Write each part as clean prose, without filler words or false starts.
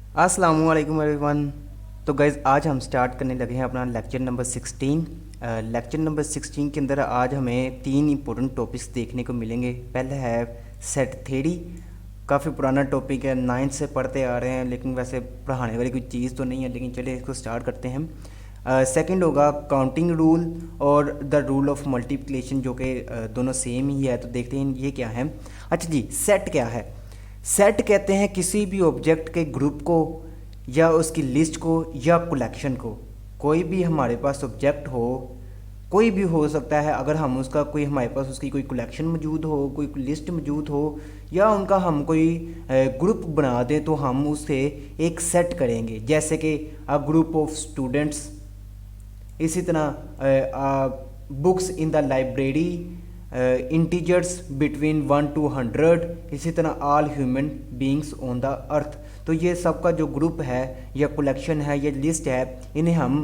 अस्सलामुअलैकुम एवरीवन। तो गाइज़ आज हम स्टार्ट करने लगे हैं अपना लेक्चर नंबर 16। लेक्चर नंबर 16 के अंदर आज हमें तीन इंपॉर्टेंट टॉपिक्स देखने को मिलेंगे। पहला है सेट थ्योरी। काफ़ी पुराना टॉपिक है, 9th से पढ़ते आ रहे हैं, लेकिन वैसे पढ़ाने वाली कोई चीज़ तो नहीं है, लेकिन चलिए इसको स्टार्ट करते हैं। सेकंड होगा काउंटिंग रूल और द रूल ऑफ मल्टीप्लिकेशन, जो कि दोनों सेम ही है। तो देखते हैं ये क्या है। अच्छा जी, सेट क्या है? सेट कहते हैं किसी भी ऑब्जेक्ट के ग्रुप को या उसकी लिस्ट को या कलेक्शन को। कोई भी हमारे पास ऑब्जेक्ट हो, कोई भी हो सकता है, अगर हम उसका कोई हमारे पास उसकी कोई कलेक्शन मौजूद हो, कोई लिस्ट मौजूद हो, या उनका हम कोई ग्रुप बना दें, तो हम उसे एक सेट करेंगे। जैसे कि अ ग्रुप ऑफ स्टूडेंट्स, इसी तरह books in the library, integers between 1 to 100, इसी तरह all human beings on the earth. तो ये सब का जो ग्रुप है या कलेक्शन है या लिस्ट है, इन्हें हम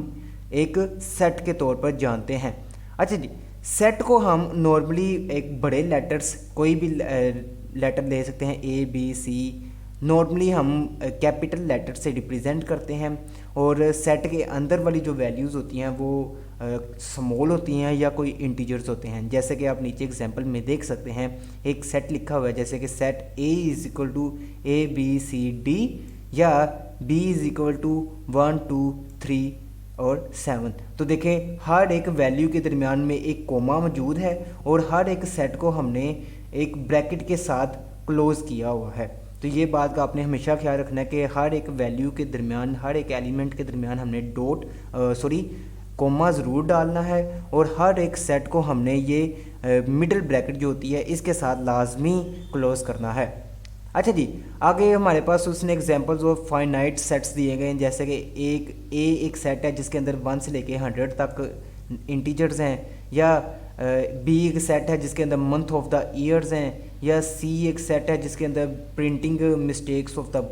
एक सेट के तौर पर जानते हैं। अच्छा जी, सेट को हम नॉर्मली एक बड़े लेटर्स, कोई भी लेटर ले सकते हैं, ए बी सी। नॉर्मली हम कैपिटल लेटर से रिप्रेजेंट करते हैं, और सेट के अंदर वाली जो वैल्यूज़ होती हैं वो स्मॉल होती हैं या कोई इंटीजर्स होते हैं। जैसे कि आप नीचे एग्जांपल में देख सकते हैं, एक सेट लिखा हुआ है, जैसे कि set A is equal to A B C D, या बी इज़ इक्वल टू 1 2 3 और 7। तो देखें, हर एक वैल्यू के दरमियान में एक कोमा मौजूद है, और हर एक सेट को हमने एक ब्रैकेट के साथ क्लोज किया हुआ है। तो ये बात का आपने हमेशा ख्याल रखना है कि हर एक वैल्यू के दरमियान, हर एक एलिमेंट के दरमियान हमने कोमा ज़रूर डालना है, और हर एक सेट को हमने ये मिडल ब्रैकेट जो होती है इसके साथ लाजमी क्लोज करना है। अच्छा जी, आगे हमारे पास उसने एग्जांपल्स ऑफ फाइनाइट सेट्स दिए गए हैं। जैसे कि एक सेट है जिसके अंदर 1 से लेके 100 तक इंटीजर्स हैं, या बी एक सेट है जिसके अंदर मंथ ऑफ द ईयर्स हैं, या सी एक सेट है जिसके अंदर printing mistakes of the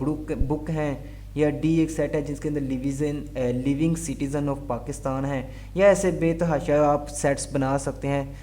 book हैं, या डी एक सेट है जिसके अंदर लिविंग सिटीज़न ऑफ पाकिस्तान है। या ऐसे बेतहाशा आप सेट्स बना सकते हैं,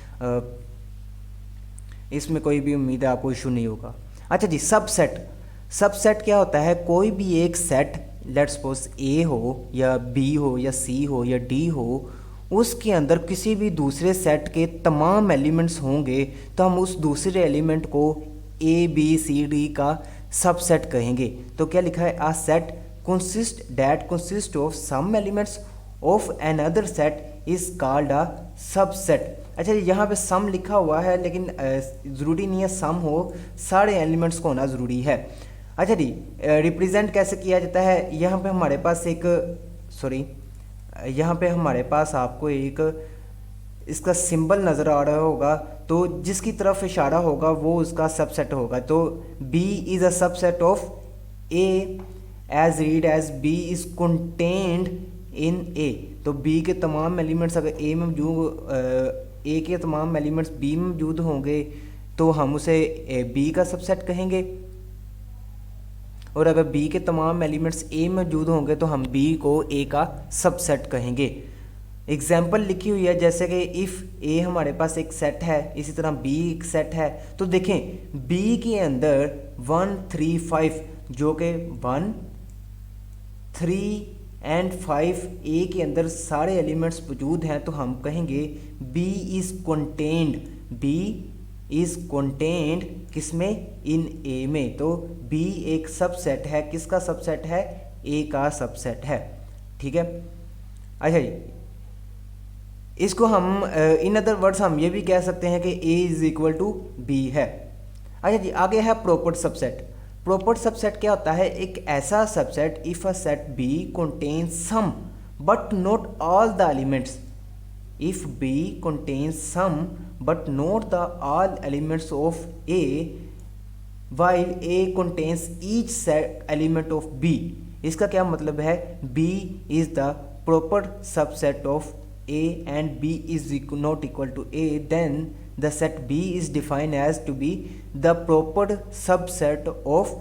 इसमें कोई भी उम्मीद है आपको इशू नहीं होगा। अच्छा जी, सबसेट क्या होता है? कोई भी एक सेट, लेट्स सपोज ए हो या बी हो या सी हो या डी हो, उसके अंदर किसी भी दूसरे सेट के तमाम एलिमेंट्स होंगे, तो हम उस दूसरे एलिमेंट को ए बी सी डी का सबसेट कहेंगे। तो क्या लिखा है? A set consist of some elements of another set is called a subset. अच्छा, यहाँ पे सम लिखा हुआ है, लेकिन ज़रूरी नहीं है सम हो, सारे एलिमेंट्स को होना ज़रूरी है। अच्छा जी, रिप्रेजेंट कैसे किया जाता है? यहाँ पे हमारे पास यहाँ पे हमारे पास आपको एक इसका सिंबल नज़र आ रहा होगा, तो जिसकी तरफ इशारा होगा वो उसका सबसेट होगा। तो B is a subset of A as read as B is contained in A। तो B के तमाम एलिमेंट्स अगर A में मौजूद, A के तमाम एलिमेंट्स B में मौजूद होंगे, तो हम उसे B का सबसेट कहेंगे, और अगर B के तमाम एलिमेंट्स A में मौजूद होंगे तो हम B को A का सबसेट कहेंगे। एग्जाम्पल लिखी हुई है, जैसे कि इफ़ A हमारे पास एक सेट है, इसी तरह B एक सेट है। तो देखें, B के अंदर 1 3 5, जो कि 1 3 एंड 5 A के अंदर सारे एलिमेंट्स मौजूद हैं, तो हम कहेंगे B इज़ कंटेन्ड किसमें? इन A में। तो B एक सबसेट है, किसका सबसेट है? A का सबसेट है। ठीक है। अच्छा जी, इसको हम इन अदर वर्ड्स हम ये भी कह सकते हैं कि A is equal to B है। अच्छा जी, आगे है प्रॉपर सबसेट। प्रॉपर सबसेट क्या होता है? एक ऐसा subset if a set B contains some but not all the elements, if B contains some but not the all elements of A, while A contains each set element of B। इसका क्या मतलब है? B is the proper subset of A and B is not equal to A, then the set B is defined as to be the proper subset of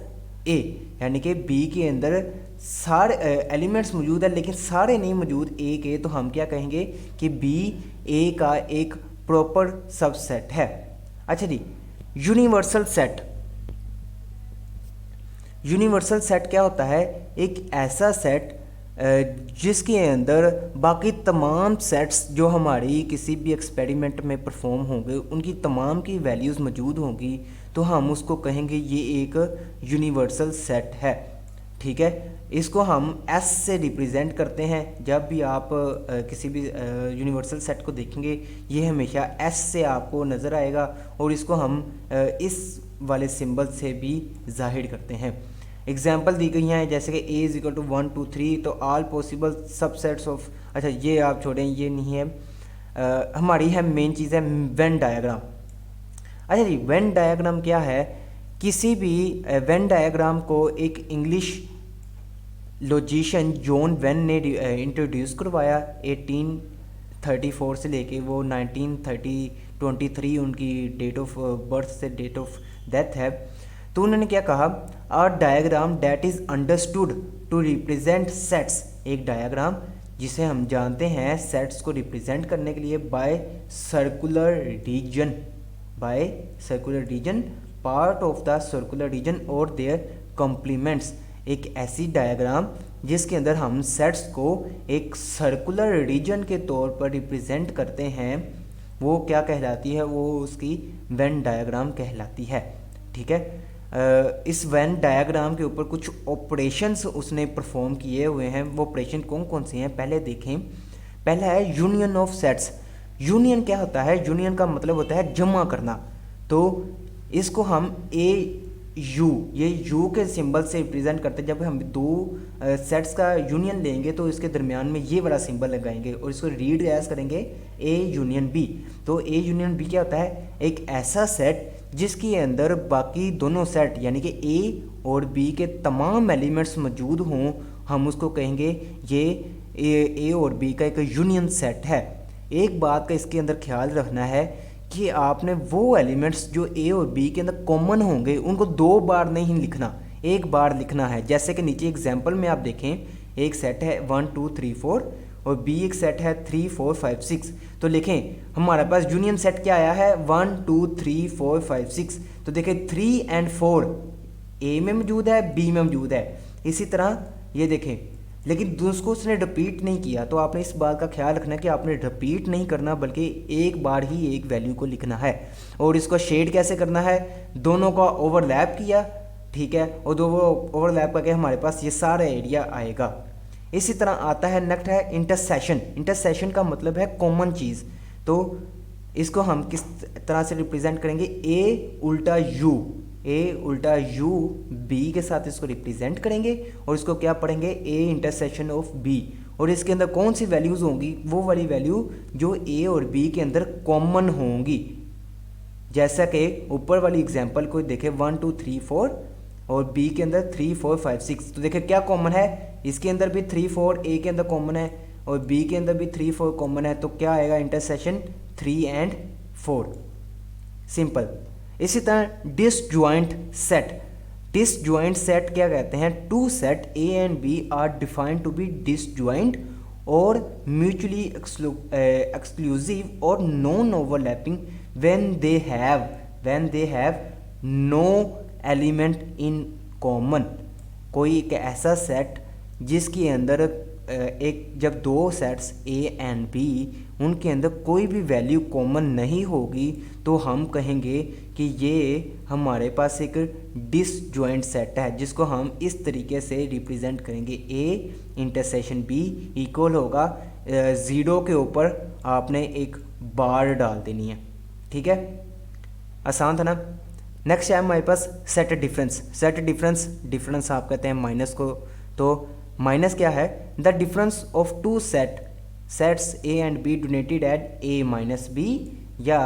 A। यानी कि B के अंदर सारे elements मौजूद है, लेकिन सारे नहीं मौजूद A के, तो हम क्या कहेंगे कि B A का एक प्रॉपर सबसेट है। अच्छा जी, यूनिवर्सल सेट। यूनिवर्सल सेट क्या होता है? एक ऐसा सेट जिसके अंदर बाकी तमाम सेट्स जो हमारी किसी भी एक्सपेरिमेंट में परफॉर्म होंगे उनकी तमाम की वैल्यूज़ मौजूद होंगी, तो हम उसको कहेंगे ये एक यूनिवर्सल सेट है। ठीक है, इसको हम एस से रिप्रेजेंट करते हैं। जब भी आप किसी भी यूनिवर्सल सेट को देखेंगे ये हमेशा एस से आपको नज़र आएगा, और इसको हम इस वाले सिंबल से भी जाहिर करते हैं। एग्जाम्पल दी गई हैं जैसे कि a इज इक्वल टू 1 2 3, तो ऑल पॉसिबल सबसेट्स ऑफ, अच्छा ये आप छोड़ें, ये नहीं है। हमारी है मेन चीज़ है वेन डायग्राम। अच्छा जी, वेन डायग्राम क्या है? किसी भी वेन डायग्राम को एक इंग्लिश लॉजिशियन जॉन वेन ने इंट्रोड्यूस करवाया 1834 से लेके वो 1923 उनकी डेट ऑफ बर्थ से डेट ऑफ डेथ है। तो उन्होंने क्या कहा? A diagram that is understood to represent sets, एक डायग्राम जिसे हम जानते हैं सेट्स को रिप्रेजेंट करने के लिए by circular region, by circular region, part of the circular region और देयर कॉम्प्लीमेंट्स। एक ऐसी डायग्राम जिसके अंदर हम सेट्स को एक सर्कुलर रीजन के तौर पर रिप्रेजेंट करते हैं, वो क्या कहलाती है? वो उसकी वेन डायग्राम कहलाती है। ठीक है, इस वेन डायग्राम के ऊपर कुछ ऑपरेशंस उसने परफॉर्म किए हुए हैं। वो ऑपरेशन कौन कौन से हैं पहले देखें। पहला है यूनियन ऑफ सेट्स। यूनियन क्या होता है? यूनियन का मतलब होता है जमा करना। तो इसको हम ये यू के सिंबल से रिप्रेजेंट करते हैं। जब हम दो सेट्स का यूनियन लेंगे तो इसके दरमियान में ये वाला सिंबल लगाएंगे और इसको रीड एज करेंगे ए यूनियन बी। तो ए यूनियन बी क्या होता है? एक ऐसा सेट जिसके अंदर बाकी दोनों सेट यानी कि ए और बी के तमाम एलिमेंट्स मौजूद हों, हम उसको कहेंगे ये ए और बी का एक यूनियन सेट है। एक बात का इसके अंदर ख्याल रखना है कि आपने वो एलिमेंट्स जो ए और बी के अंदर कॉमन होंगे उनको दो बार नहीं लिखना, एक बार लिखना है। जैसे कि नीचे एग्जाम्पल में आप देखें, एक सेट है 1 2 3 4 और बी एक सेट है 3 4 5 6। तो लिखें हमारे पास यूनियन सेट क्या आया है? 1 2 3 4 5 6। तो देखें 3 एंड 4 ए में मौजूद है, बी में मौजूद है। इसी तरह ये देखें, लेकिन उसको उसने रिपीट नहीं किया। तो आपने इस बात का ख्याल रखना है कि आपने रिपीट नहीं करना बल्कि एक बार ही एक वैल्यू को लिखना है। और इसको शेड कैसे करना है? दोनों का ओवरलैप किया, ठीक है, और दो वो ओवरलैप करके हमारे पास ये सारा एरिया आएगा। इसी तरह आता है नेक्स्ट है इंटरसेक्शन। इंटरसेक्शन का मतलब है कॉमन चीज़। तो इसको हम किस तरह से रिप्रेजेंट करेंगे? ए उल्टा यू, ए उल्टा यू बी के साथ इसको रिप्रेजेंट करेंगे और इसको क्या पढ़ेंगे? A intersection of B. और इसके अंदर कौन सी वैल्यूज़ होंगी? वो वाली वैल्यू जो ए और बी के अंदर कॉमन होंगी। जैसा कि ऊपर वाली एग्जांपल को देखें 1 2 3 4 और बी के अंदर 3 4 5 6। तो देखिए क्या कॉमन है? इसके अंदर भी 3 4 ए के अंदर कॉमन है और बी के अंदर भी 3 4 कॉमन है। तो क्या आएगा? Intersection 3 and 4। सिंपल। इसी तरह डिसजॉइंट सेट। डिसजॉइंट सेट क्या कहते हैं? Two sets A and B are defined to be disjoint or mutually exclusive or non overlapping when they have no element in common. कोई एक ऐसा सेट जिसके अंदर एक जब दो सेट्स ए एंड बी उनके अंदर कोई भी वैल्यू कॉमन नहीं होगी तो हम कहेंगे कि ये हमारे पास एक डिसजॉइंट सेट है, जिसको हम इस तरीके से रिप्रेजेंट करेंगे। ए इंटरसेक्शन बी इक्वल होगा 0 के ऊपर आपने एक बार डाल देनी है। ठीक है, आसान था ना। नेक्स्ट है हमारे पास सेट डिफरेंस। सेट डिफरेंस आप कहते हैं माइनस को। तो माइनस क्या है? The difference of two sets A and B denoted at A minus B या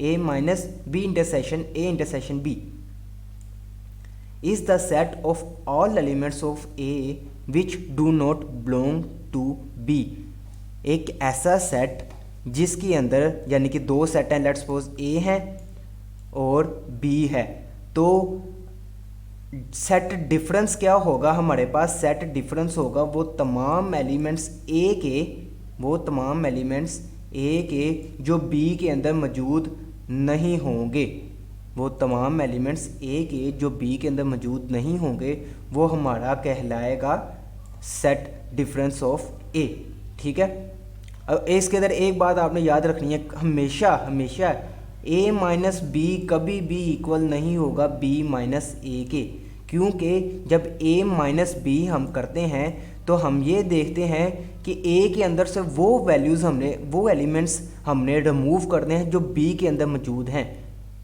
A minus B intersection B is the set of all elements of A which do not belong to B. एक ऐसा set जिसके अंदर यानी कि दो set हैं, let's suppose ए है और बी है, तो सेट डिफरेंस क्या होगा हमारे पास? सेट डिफरेंस होगा वो तमाम एलिमेंट्स ए के जो बी के अंदर मौजूद नहीं होंगे। वो तमाम एलिमेंट्स ए के जो बी के अंदर मौजूद नहीं होंगे वो हमारा कहलाएगा सेट डिफरेंस ऑफ ए। ठीक है। अब इसके अंदर एक बात आपने याद रखनी है, हमेशा हमेशा ए माइनस बी कभी भी इक्वल नहीं होगा बी माइनस ए के, क्योंकि जब ए माइनस बी हम करते हैं तो हम ये देखते हैं कि ए के अंदर से वो वैल्यूज़ वो एलिमेंट्स हमने रिमूव करने हैं जो बी के अंदर मौजूद हैं।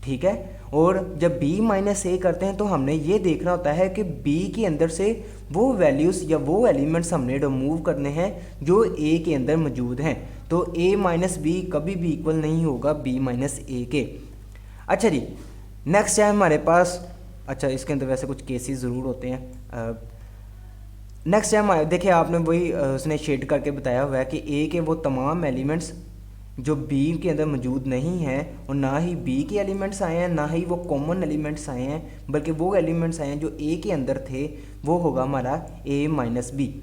ठीक है। और जब b माइनस ए करते हैं तो हमने ये देखना होता है कि b के अंदर से वो वैल्यूज़ या वो एलिमेंट्स हमने रिमूव करने हैं जो a के अंदर मौजूद हैं। तो a माइनस बी कभी भी इक्वल नहीं होगा b माइनस ए के। अच्छा जी, नेक्स्ट है हमारे पास, अच्छा इसके अंदर वैसे कुछ केसेस ज़रूर होते हैं। नेक्स्ट है हमारे, देखिए आपने वही उसने शेड करके बताया हुआ है कि a के वो तमाम एलिमेंट्स जो B के अंदर मौजूद नहीं हैं और ना ही B के एलिमेंट्स आए हैं, ना ही वो कॉमन एलिमेंट्स आए हैं, बल्कि वो एलिमेंट्स आए हैं जो A के अंदर थे, वो होगा हमारा A माइनस बी।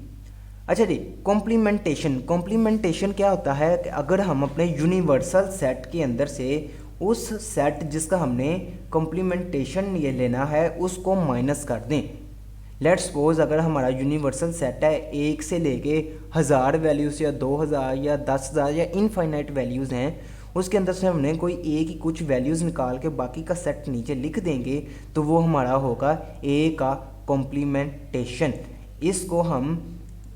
अच्छा जी, कॉम्प्लीमेंटेशन। कॉम्प्लीमेंटेशन क्या होता है कि अगर हम अपने यूनिवर्सल सेट के अंदर से उस सेट जिसका हमने कॉम्प्लीमेंटेशन ये लेना है उसको माइनस कर दें। लेट्स सपोज अगर हमारा यूनिवर्सल सेट है 1 से लेके 1000 वैल्यूज़ या 2000 या 10,000 या इनफाइनाइट वैल्यूज़ हैं, उसके अंदर से हमने कोई ए की कुछ वैल्यूज़ निकाल के बाकी का सेट नीचे लिख देंगे तो वो हमारा होगा ए का कॉम्प्लीमेंटेशन। इसको हम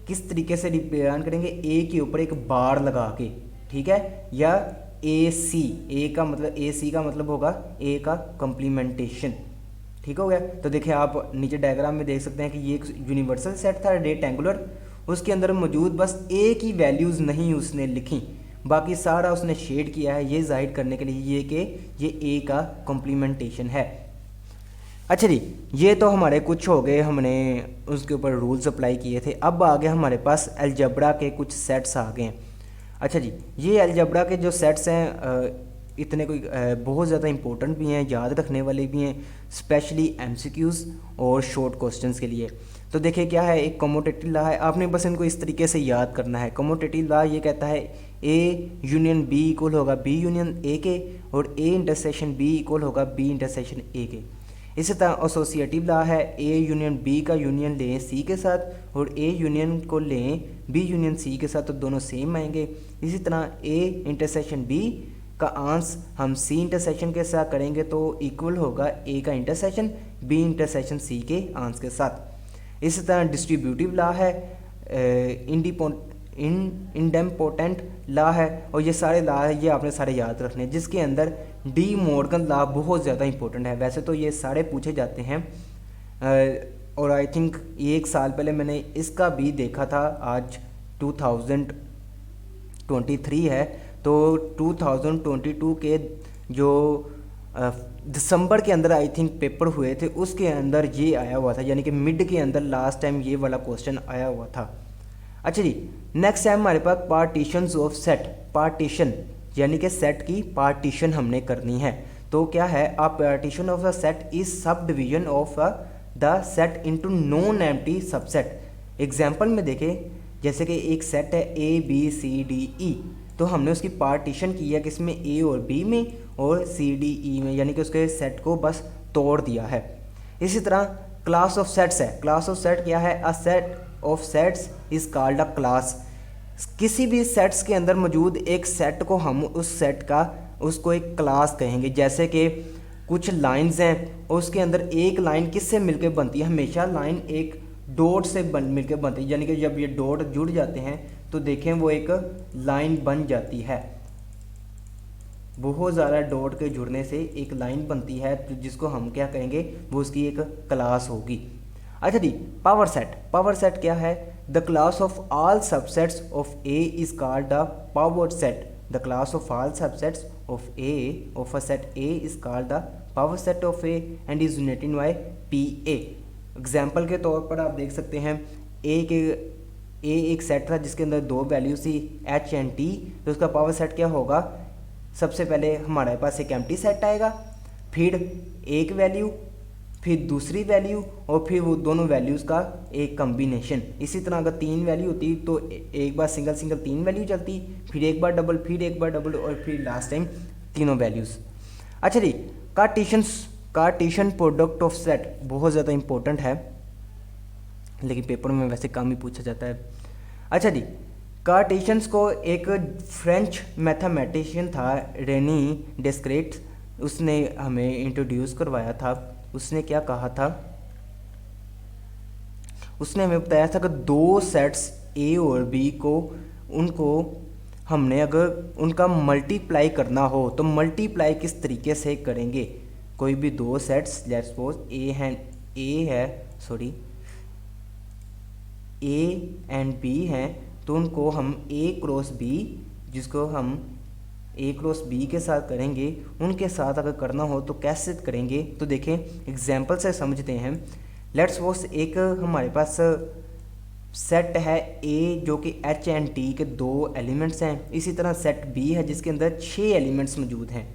किस तरीके से रिप्रेजेंट करेंगे, ए के ऊपर एक बार लगा के, ठीक है, या ए सी, ए का मतलब ए सी का मतलब होगा ए का कॉम्प्लीमेंटेशन। ठीक हो गया। तो देखिए आप नीचे डायग्राम में देख सकते हैं कि ये एक यूनिवर्सल सेट था रेक्टेंगुलर, उसके अंदर मौजूद बस ए की वैल्यूज़ नहीं उसने लिखी, बाकी सारा उसने शेड किया है ये जाहिर करने के लिए ये कि ये ए का कॉम्प्लीमेंटेशन है। अच्छा जी, ये तो हमारे कुछ हो गए, हमने उसके ऊपर रूल्स अप्लाई किए थे। अब आगे हमारे पास अलजेब्रा के कुछ सेट्स आ गए हैं। अच्छा जी, ये अलजेब्रा के जो सेट्स हैं इतने कोई बहुत ज़्यादा इंपॉर्टेंट भी हैं, याद रखने वाले भी हैं, स्पेशली एमसीक्यूज़ और शॉर्ट क्वेश्चंस के लिए। तो देखिए क्या है, एक कमोटेटिव लॉ है, आपने बस इनको इस तरीके से याद करना है। कमोटेटिव लॉ ये कहता है ए यूनियन बी इक्वल होगा बी यूनियन ए के, और ए इंटरसेक्शन बी इक्वल होगा बी इंटरसेक्शन ए के। इसी तरह एसोसिएटिव लॉ है ए यूनियन बी का यूनियन लें सी के साथ और ए यूनियन को लें बी यूनियन सी के साथ, तो दोनों सेम आएंगे। इसी तरह ए इंटरसेक्शन बी का आंस हम सी इंटरसेक्शन के साथ करेंगे तो इक्वल होगा ए का इंटरसेक्शन बी इंटरसेक्शन सी के आंस के साथ। इसी तरह डिस्ट्रीब्यूटिव लॉ है, इंडेम्पोटेंट लॉ है, और ये सारे लॉ है ये आपने सारे याद रखने हैं, जिसके अंदर डी मॉर्गन लॉ बहुत ज़्यादा इंपॉर्टेंट है। वैसे तो ये सारे पूछे जाते हैं और आई थिंक 1 साल पहले मैंने इसका भी देखा था, आज 2023 है, तो 2022 के जो दिसंबर के अंदर आई थिंक पेपर हुए थे उसके अंदर ये आया हुआ था, यानी कि मिड के अंदर लास्ट टाइम ये वाला क्वेश्चन आया हुआ था। अच्छा जी, नेक्स्ट है हमारे पास पार्टीशंस ऑफ सेट। पार्टीशन यानी कि सेट की पार्टीशन हमने करनी है। तो क्या है, a partition of the set is subdivision of the set into non empty subset. Example में देखें, जैसे कि एक सेट है ए बी सी डी ई, तो हमने उसकी पार्टीशन की है किसमें, ए और बी में और सी डी ई में, यानी कि उसके सेट को बस तोड़ दिया है। इसी तरह क्लास ऑफ सेट्स है। क्लास ऑफ सेट क्या है, a set of sets is called a class. किसी भी सेट्स के अंदर मौजूद एक सेट को हम उस सेट का उसको एक क्लास कहेंगे। जैसे कि कुछ लाइंस हैं और उसके अंदर एक लाइन किससे मिलकर बनती है, हमेशा लाइन एक डॉट से मिलकर बनती है, यानी कि जब ये डॉट जुड़ जाते हैं तो देखें वो एक लाइन बन जाती है। बहुत ज़्यादा डॉट के जुड़ने से एक लाइन बनती है, तो जिसको हम क्या कहेंगे, वो उसकी एक क्लास होगी। अच्छा जी, पावर सेट। पावर सेट क्या है, the class of all subsets of A is called the power set. The class of all subsets of A of a set A is called the power set of A and is united by P A. Example के तौर पर आप देख सकते हैं ए एक set था जिसके अंदर 2 वैल्यूज थी एच एंड टी, तो उसका पावर सेट क्या होगा, सबसे पहले हमारे पास एक एम्प्टी सेट आएगा, फिर एक वैल्यू, फिर दूसरी वैल्यू, और फिर वो दोनों वैल्यूज़ का एक कम्बिनेशन। इसी तरह अगर 3 वैल्यू होती तो एक बार सिंगल 3 वैल्यू चलती, फिर एक बार डबल, फिर एक बार डबल, और फिर लास्ट टाइम तीनों वैल्यूज़। अच्छा जी, कार्टेशियन प्रोडक्ट ऑफ सेट बहुत ज़्यादा इंपॉर्टेंट है, लेकिन पेपर में वैसे कम ही पूछा जाता है। अच्छा जी, कार्टेशियंस को एक फ्रेंच मैथमेटिशियन था रेनी डेस्क्रेट्स, उसने हमें इंट्रोड्यूस करवाया था। उसने क्या कहा था, उसने हमें बताया था कि दो सेट्स ए और बी को, उनको हमने अगर उनका मल्टीप्लाई करना हो तो मल्टीप्लाई किस तरीके से करेंगे। कोई भी दो sets, let's suppose A and B हैं, तो उनको हम ए क्रॉस बी, जिसको हम ए क्रॉस बी के साथ करेंगे, उनके साथ अगर करना हो तो कैसे करेंगे। तो देखें एग्जाम्पल से समझते हैं। लेट्स सपोज एक हमारे पास सेट है ए जो कि एच एंड टी के दो एलिमेंट्स हैं, इसी तरह सेट बी है जिसके अंदर 6 एलिमेंट्स मौजूद हैं।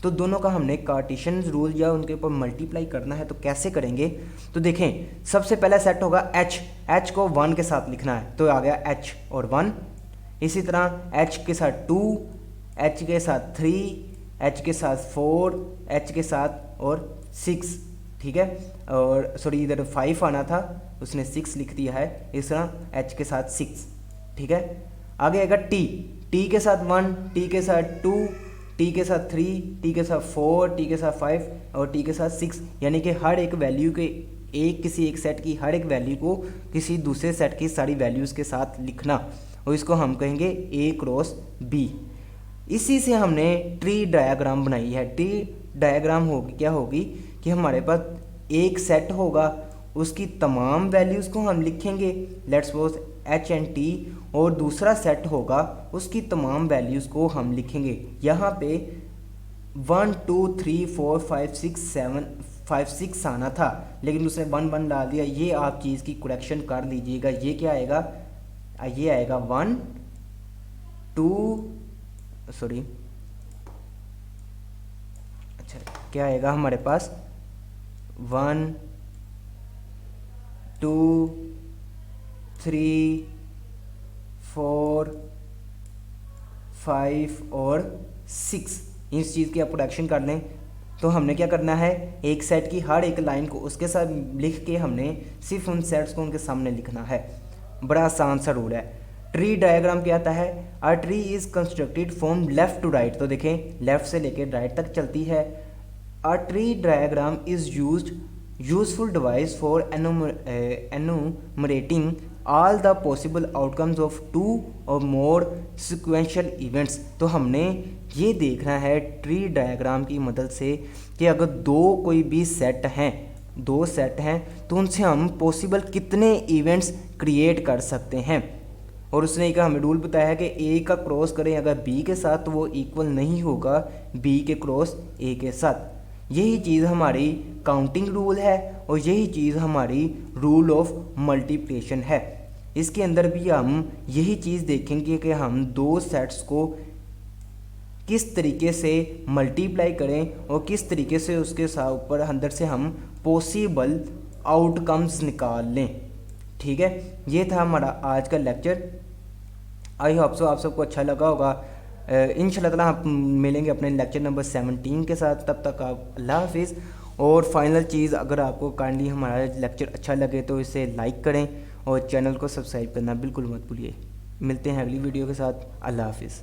तो दोनों का हमने कार्टेशियन रूल या उनके ऊपर मल्टीप्लाई करना है, तो कैसे करेंगे। तो देखें सबसे पहला सेट होगा एच को 1 के साथ लिखना है, तो आ गया एच और 1। इसी तरह एच के साथ 2, एच के साथ 3, एच के साथ 4, एच के साथ और 6, ठीक है। और सॉरी इधर 5 आना था, उसने 6 लिख दिया है। इस तरह एच के साथ 6, ठीक है। आगे आएगा टी के साथ 1, टी के साथ 2, टी के साथ 3, टी के साथ 4, टी के साथ 5 और टी के साथ 6, यानी कि हर एक वैल्यू के किसी एक सेट की हर एक वैल्यू को किसी दूसरे सेट की सारी वैल्यूज़ के साथ लिखना, और इसको हम कहेंगे ए क्रॉस बी। इसी से हमने ट्री डायग्राम बनाई है। ट्री डायग्राम होगी क्या होगी कि हमारे पास एक सेट होगा, उसकी तमाम वैल्यूज़ को हम लिखेंगे, let's suppose H and T, और दूसरा सेट होगा उसकी तमाम वैल्यूज़ को हम लिखेंगे। यहाँ पे 1 2 3 4 5 6 आना था, लेकिन उसने 1 डाल दिया। ये आप चीज़ की करेक्शन कर लीजिएगा। ये क्या आएगा, ये आएगा 1 2 सॉरी अच्छा क्या आएगा हमारे पास 1 2 3 4 5 और 6। इस चीज़ की आप प्रोडक्शन कर लें तो हमने क्या करना है, एक सेट की हर एक लाइन को उसके साथ लिख के हमने सिर्फ उन सेट्स को उनके सामने लिखना है। बड़ा आसान सा रूल है। ट्री डायग्राम क्या आता है, a tree is constructed from left to right, तो देखें लेफ़्ट से लेकर राइट तक चलती है। A tree diagram is useful device for enumerating all the possible outcomes of 2 और मोर सिक्वेंशियल इवेंट्स। तो हमने ये देखना है ट्री डायग्राम की मदद से कि अगर कोई भी सेट हैं, 2 सेट हैं, तो उनसे हम पॉसिबल कितने इवेंट्स क्रिएट कर सकते हैं। और उसने एक हमें रूल बताया है कि ए का क्रॉस करें अगर बी के साथ तो वो इक्वल नहीं होगा बी के क्रॉस ए के साथ। यही चीज़ हमारी काउंटिंग रूल है और यही चीज़ हमारी रूल ऑफ मल्टीप्लिकेशन है। इसके अंदर भी हम यही चीज़ देखेंगे कि हम 2 सेट्स को किस तरीके से मल्टीप्लाई करें और किस तरीके से उसके साथ ऊपर अंदर से हम पॉसिबल आउटकम्स निकाल लें। ठीक है, ये था हमारा आज का लेक्चर। आई होप सो आप सबको अच्छा लगा होगा। इंशाल्लाह हम मिलेंगे अपने लेक्चर नंबर 17 के साथ। तब तक आप अल्लाह हाफिज़। और फाइनल चीज़, अगर आपको काइंडली हमारा लेक्चर अच्छा लगे तो इसे लाइक करें और चैनल को सब्सक्राइब करना बिल्कुल मत भूलिए। मिलते हैं अगली वीडियो के साथ। अल्लाह हाफिज़।